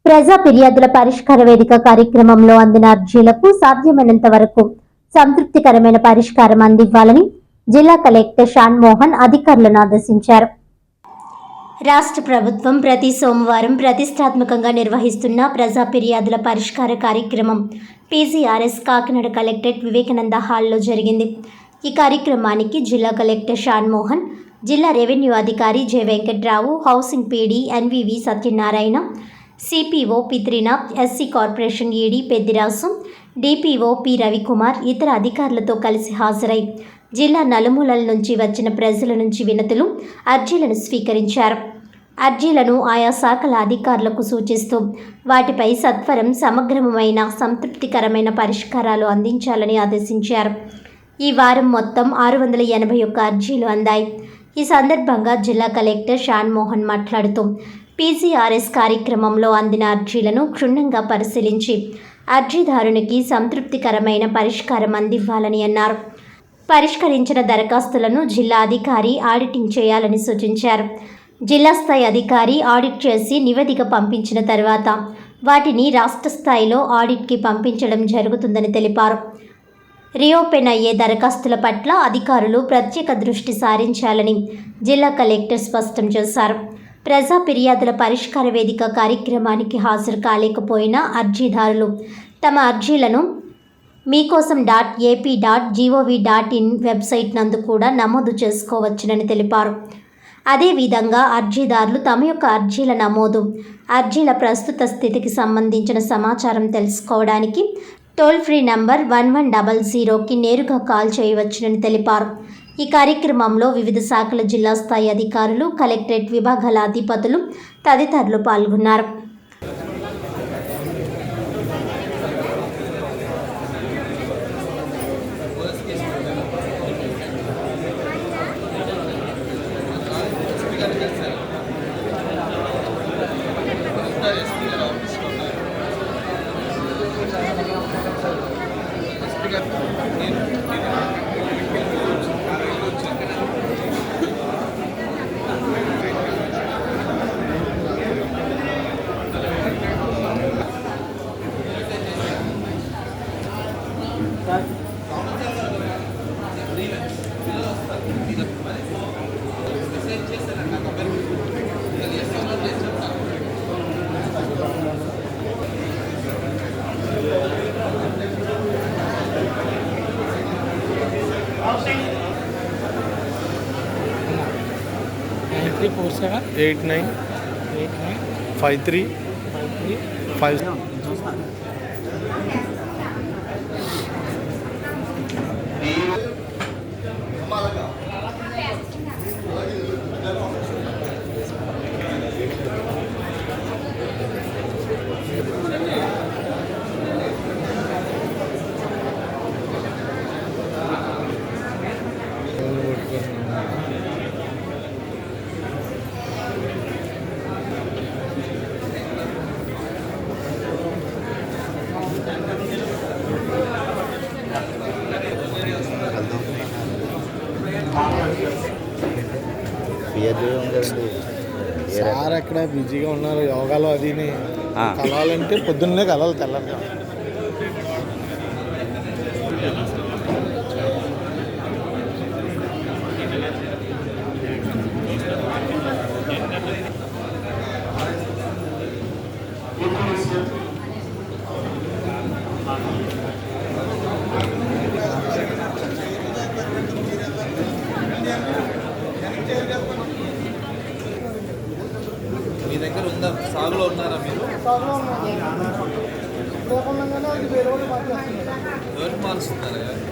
ప్రజా ఫిర్యాదుల పరిష్కార వేదిక కార్యక్రమంలో అందిన అర్జీలకు సాధ్యమైనంత వరకు సంతృప్తికరమైన పరిష్కారం అందివ్వాలని జిల్లా కలెక్టర్ షాన్ మోహన్ అధికారులను ఆదేశించారు. రాష్ట్ర ప్రభుత్వం ప్రతి సోమవారం ప్రతిష్టాత్మకంగా నిర్వహిస్తున్న ప్రజా ఫిర్యాదుల పరిష్కార కార్యక్రమం పీజీఆర్ఎస్ కాకినాడ కలెక్టరేట్ వివేకానంద హాల్లో జరిగింది. ఈ కార్యక్రమానికి జిల్లా కలెక్టర్ షాన్ మోహన్, జిల్లా రెవెన్యూ అధికారి J Venkatrao, housing PD NVV Satyanarayana, CPO P Trinath, SC corporation ED Peddirasu, DPO P Ravikumar ఇతర అధికారులతో కలిసి హాజరై జిల్లా నలుమూలల నుంచి వచ్చిన ప్రజల నుంచి వినతులు, అర్జీలను స్వీకరించారు. అర్జీలను ఆయా శాఖల అధికారులకు సూచిస్తూ వాటిపై సత్వరం సమగ్రమైన సంతృప్తికరమైన పరిష్కారాలు అందించాలని ఆదేశించారు. ఈ వారం మొత్తం 681 అర్జీలు అందాయి. ఈ సందర్భంగా జిల్లా కలెక్టర్ షాన్ మోహన్ మాట్లాడుతూ పీజీఆర్ఎస్ కార్యక్రమంలో అందిన అర్జీలను క్షుణ్ణంగా పరిశీలించి అర్జీదారునికి సంతృప్తికరమైన పరిష్కారం అందివ్వాలని అన్నారు. పరిష్కరించిన దరఖాస్తులను జిల్లా అధికారి ఆడిటింగ్ చేయాలని సూచించారు. జిల్లా స్థాయి అధికారి ఆడిట్ చేసి నివేదిక పంపించిన తర్వాత వాటిని రాష్ట్ర స్థాయిలో ఆడిట్కి పంపించడం జరుగుతుందని తెలిపారు. రీఓపెన్ అయ్యే దరఖాస్తుల పట్ల అధికారులు ప్రత్యేక దృష్టి సారించాలని జిల్లా కలెక్టర్ స్పష్టం చేశారు. ప్రజా ఫిర్యాదుల పరిష్కార వేదిక కార్యక్రమానికి హాజరు కాలేకపోయిన అర్జీదారులు తమ అర్జీలను మీకోసం.ఏపీ.gov.in వెబ్సైట్ నందు కూడా నమోదు చేసుకోవచ్చునని తెలిపారు. అదేవిధంగా అర్జీదారులు తమ యొక్క అర్జీల నమోదు, అర్జీల ప్రస్తుత స్థితికి సంబంధించిన సమాచారం తెలుసుకోవడానికి టోల్ ఫ్రీ నంబర్ 1100కి నేరుగా కాల్ చేయవచ్చునని తెలిపారు. ఈ కార్యక్రమంలో వివిధ శాఖల జిల్లా స్థాయి అధికారులు, కలెక్టరేట్ విభాగాల అధిపతులు తదితరులు పాల్గొన్నారు. సార్ అక్కడ బిజీగా ఉన్నారు యోగాలో అది కలాలంటే పొద్దున్నే కలాలి తెల్లగా. మీ దగ్గర ఉందా? సాగులో ఉన్నారా మీరు? ఎవరు మారుస్తున్నారా?